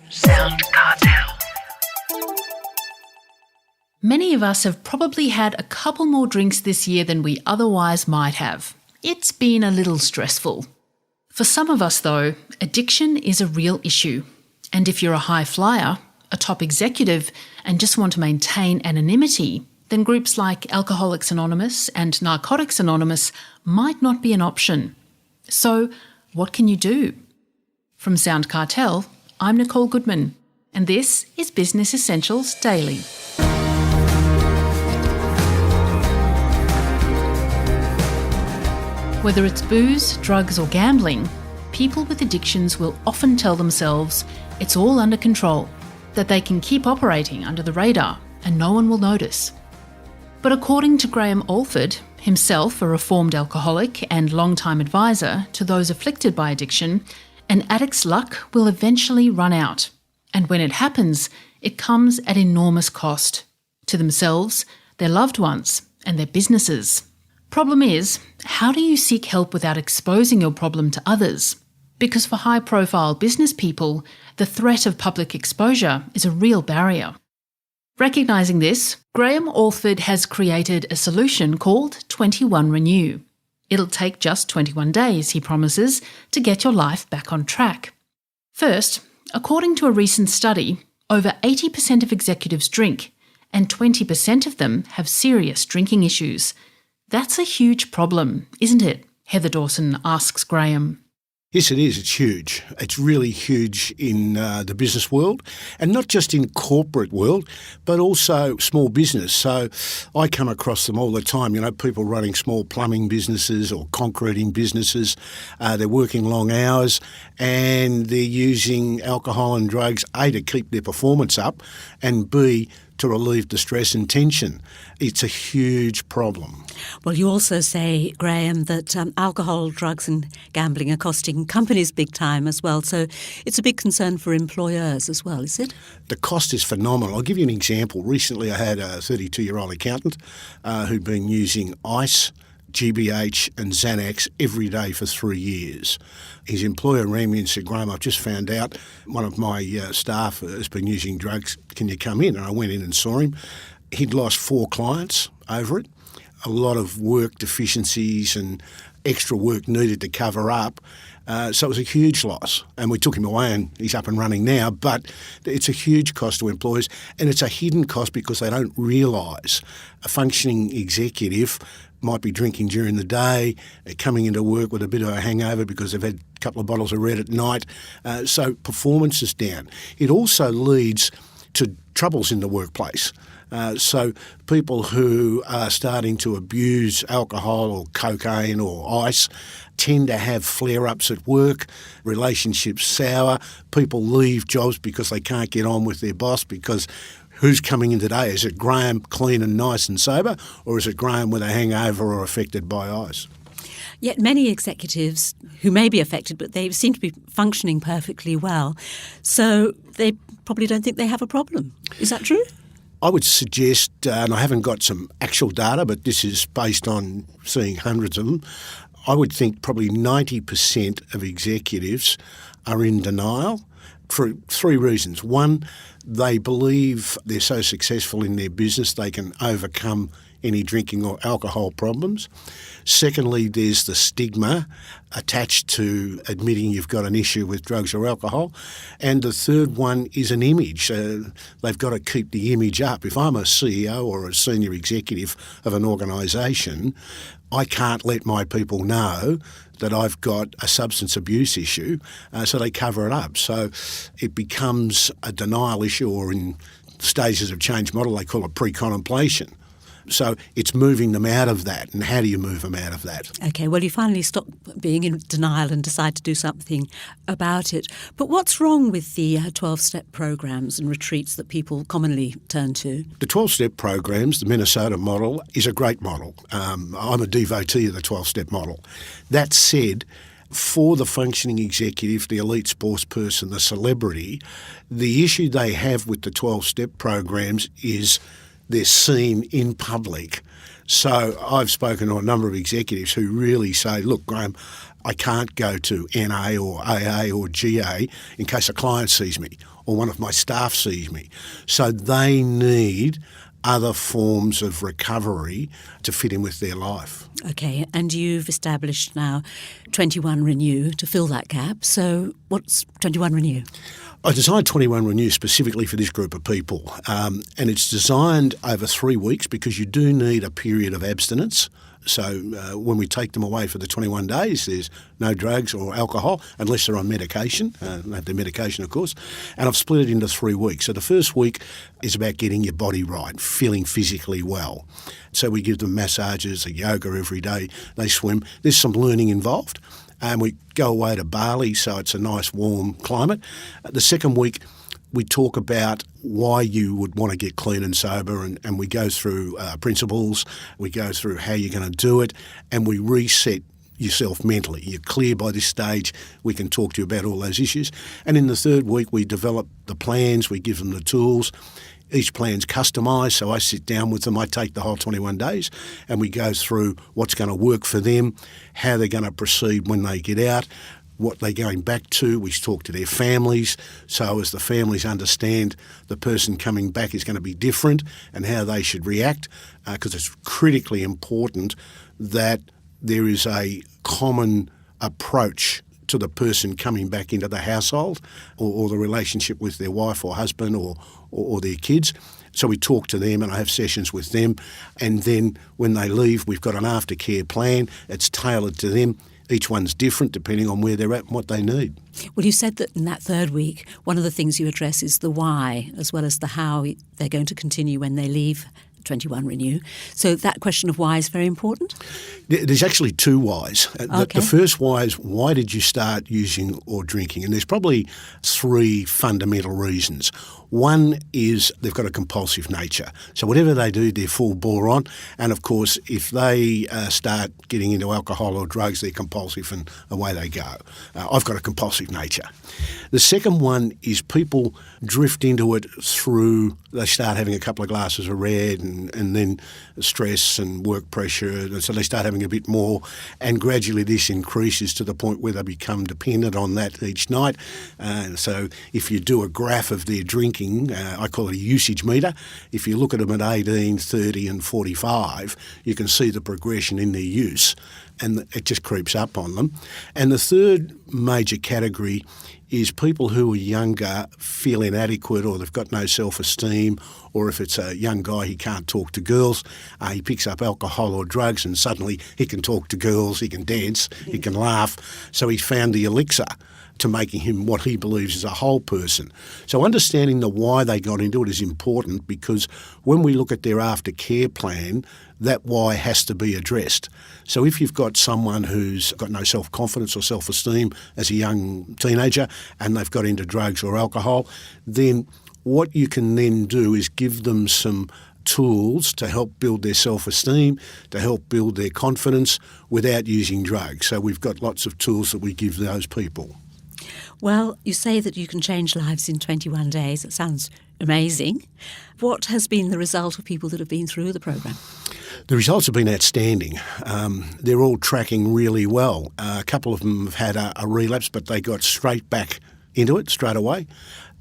SoundCartel. Many of us have probably had a couple more drinks this year than we otherwise might have. It's been a little stressful. For some of us, though, addiction is a real issue. And if you're a high flyer, a top executive, and just want to maintain anonymity, then groups like Alcoholics Anonymous and Narcotics Anonymous might not be an option. So, what can you do? From SoundCartel, I'm Nicole Goodman, and this is Business Essentials Daily. Whether it's booze, drugs or gambling, people with addictions will often tell themselves it's all under control, that they can keep operating under the radar and no one will notice. But according to Graeme Alford, himself a reformed alcoholic and long-time advisor to those afflicted by addiction, an addict's luck will eventually run out. And when it happens, it comes at enormous cost to themselves, their loved ones, and their businesses. Problem is, how do you seek help without exposing your problem to others? Because for high-profile business people, the threat of public exposure is a real barrier. Recognising this, Graeme Alford has created a solution called 21 Renew. It'll take just 21 days, he promises, to get your life back on track. First, according to a recent study, over 80% of executives drink, and 20% of them have serious drinking issues. That's a huge problem, isn't it? Heather Dawson asks Graeme. Yes, it is. It's huge. It's really huge in the business world, and not just in corporate world, but also small business. So I come across them all the time, people running small plumbing businesses or concreting businesses. They're working long hours and they're using alcohol and drugs, A, to keep their performance up, and B, to relieve the stress and tension. It's a huge problem. Well, you also say, Graeme, that alcohol, drugs and gambling are costing companies big time as well. So it's a big concern for employers as well, is it? The cost is phenomenal. I'll give you an example. Recently I had a 32-year-old accountant who'd been using ice, GBH and Xanax every day for 3 years. His employer rang me and said, Graeme, I've just found out one of my staff has been using drugs. Can you come in? And I went in and saw him. He'd lost 4 clients over it. A lot of work deficiencies and extra work needed to cover up. So it was a huge loss. And we took him away and he's up and running now. But it's a huge cost to employers, and it's a hidden cost because they don't realise a functioning executive might be drinking during the day, coming into work with a bit of a hangover because they've had a couple of bottles of red at night. So performance is down. It also leads to troubles in the workplace. So people who are starting to abuse alcohol or cocaine or ice tend to have flare-ups at work, relationships sour, people leave jobs because they can't get on with their boss because who's coming in today? Is it Graeme clean and nice and sober, or is it Graeme with a hangover or affected by ice? Yet many executives who may be affected, but they seem to be functioning perfectly well. So they probably don't think they have a problem. Is that true? I would suggest, and I haven't got some actual data, but this is based on seeing hundreds of them, I would think probably 90% of executives are in denial for 3 reasons. One, they believe they're so successful in their business they can overcome any drinking or alcohol problems. Secondly, there's the stigma attached to admitting you've got an issue with drugs or alcohol. And the third one is an image. They've got to keep the image up. If I'm a CEO or a senior executive of an organisation, I can't let my people know that I've got a substance abuse issue, so they cover it up. So it becomes a denial issue, or in stages of change model, they call it pre-contemplation. So it's moving them out of that. And how do you move them out of that? OK, well, you finally stop being in denial and decide to do something about it. But what's wrong with the 12-step programs and retreats that people commonly turn to? The 12-step programs, the Minnesota model, is a great model. I'm a devotee of the 12-step model. That said, for the functioning executive, the elite sports person, the celebrity, the issue they have with the 12-step programs is they're seen in public. So I've spoken to a number of executives who really say, look, Graeme, I can't go to NA or AA or GA in case a client sees me or one of my staff sees me. So they need other forms of recovery to fit in with their life. Okay, and you've established now 21 Renew to fill that gap. So what's 21 Renew? I designed 21 Renew specifically for this group of people, and it's designed over 3 weeks because you do need a period of abstinence. So when we take them away for the 21 days, there's no drugs or alcohol unless they're on medication. They have their medication, of course. And I've split it into 3 weeks. So the first week is about getting your body right, feeling physically well. So we give them massages, a yoga every day. They swim. There's some learning involved. And we go away to Bali, so it's a nice warm climate. The second week, we talk about why you would want to get clean and sober, and we go through principles, we go through how you're going to do it, and we reset yourself mentally. You're clear by this stage, we can talk to you about all those issues. And in the third week, we develop the plans, we give them the tools. Each plan's customised, so I sit down with them, I take the whole 21 days, and we go through what's going to work for them, how they're going to proceed when they get out, what they're going back to. We talk to their families, so as the families understand the person coming back is going to be different and how they should react, because it's critically important that there is a common approach to the person coming back into the household or the relationship with their wife or husband or their kids. So we talk to them and I have sessions with them, and then when they leave we've got an aftercare plan. It's tailored to them. Each one's different depending on where they're at and what they need. Well, you said that in that third week, one of the things you address is the why as well as the how they're going to continue when they leave 21 Renew. So that question of why is very important? There's actually two whys. Okay. The first why is, why did you start using or drinking? And there's probably three fundamental reasons. One is they've got a compulsive nature. So whatever they do, they're full bore on. And of course, if they start getting into alcohol or drugs, they're compulsive and away they go. I've got a compulsive nature. The second one is people drift into it through, they start having a couple of glasses of red and then stress and work pressure. And so they start having a bit more, and gradually this increases to the point where they become dependent on that each night. So if you do a graph of their drinking, I call it a usage meter. If you look at them at 18, 30 and 45, you can see the progression in their use, and it just creeps up on them. And the third major category is people who are younger feel inadequate, or they've got no self-esteem, or if it's a young guy, he can't talk to girls, he picks up alcohol or drugs and suddenly he can talk to girls, he can dance, he can laugh. So he's found the elixir to making him what he believes is a whole person. So understanding the why they got into it is important, because when we look at their aftercare plan, that why has to be addressed. So if you've got someone who's got no self-confidence or self-esteem as a young teenager and they've got into drugs or alcohol, then what you can then do is give them some tools to help build their self-esteem, to help build their confidence without using drugs. So we've got lots of tools that we give those people. Well, you say that you can change lives in 21 days. It sounds amazing. What has been the result of people that have been through the program? The results have been outstanding. They're all tracking really well. A couple of them have had a relapse, but they got straight back into it straight away.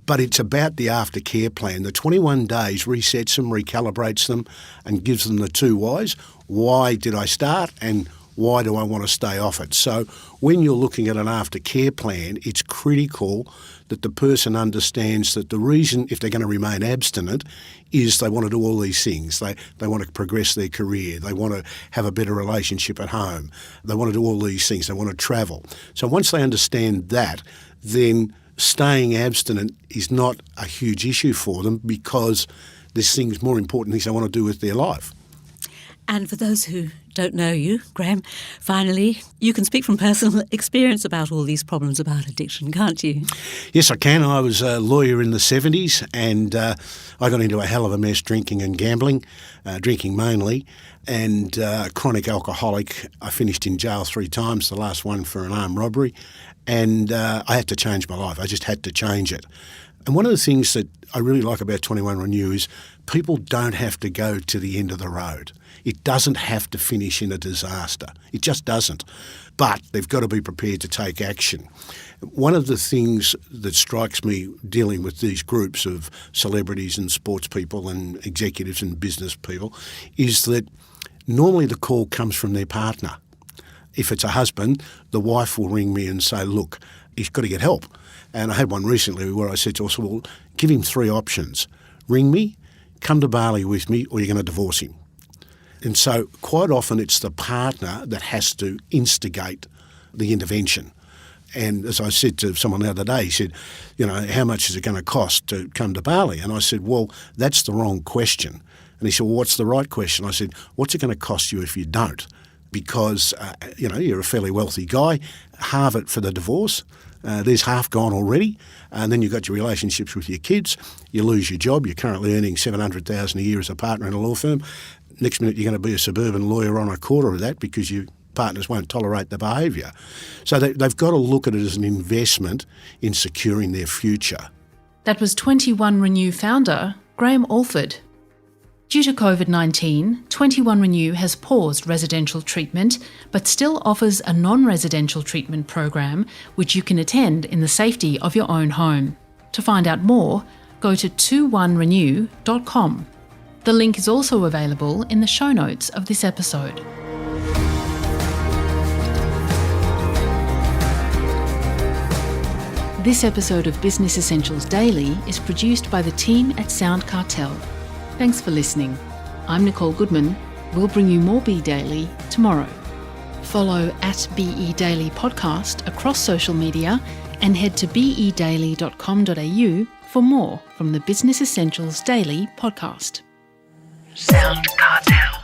But it's about the aftercare plan. The 21 days resets them, recalibrates them, and gives them the two whys. Why did I start, and why do I want to stay off it? So when you're looking at an aftercare plan, it's critical that the person understands that the reason, if they're going to remain abstinent, is they want to do all these things. They want to progress their career. They want to have a better relationship at home. They want to do all these things. They want to travel. So once they understand that, then staying abstinent is not a huge issue for them, because there's things, more important things they want to do with their life. And for those who don't know you, Graeme, finally, you can speak from personal experience about all these problems about addiction, can't you? Yes, I can. I was a lawyer in the 70s, and I got into a hell of a mess drinking and gambling, drinking mainly, and chronic alcoholic. I finished in jail 3 times, the last one for an armed robbery, and I had to change my life. I just had to change it. And one of the things that I really like about 21 Renew is people don't have to go to the end of the road. It doesn't have to finish in a disaster. It just doesn't. But they've got to be prepared to take action. One of the things that strikes me dealing with these groups of celebrities and sports people and executives and business people is that normally the call comes from their partner. If it's a husband, the wife will ring me and say, look, he's got to get help. And I had one recently where I said to her, well, give him 3 options. Ring me, come to Bali with me, or you're going to divorce him. And so quite often it's the partner that has to instigate the intervention. And as I said to someone the other day, he said, how much is it going to cost to come to Bali? And I said, well, that's the wrong question. And he said, well, what's the right question? I said, what's it going to cost you if you don't? Because, you're a fairly wealthy guy. Halve it for the divorce. There's half gone already. And then you've got your relationships with your kids. You lose your job. You're currently earning $700,000 a year as a partner in a law firm. Next minute, you're going to be a suburban lawyer on a quarter of that because your partners won't tolerate the behaviour. So they've got to look at it as an investment in securing their future. That was 21 Renew founder Graeme Alford. Due to COVID-19, 21 Renew has paused residential treatment but still offers a non-residential treatment program which you can attend in the safety of your own home. To find out more, go to 21renew.com. The link is also available in the show notes of this episode. This episode of Business Essentials Daily is produced by the team at SoundCartel. Thanks for listening. I'm Nicole Goodman. We'll bring you more Be Daily tomorrow. Follow @BE Daily Podcast across social media and head to bedaily.com.au for more from the Business Essentials Daily podcast. SoundCartel.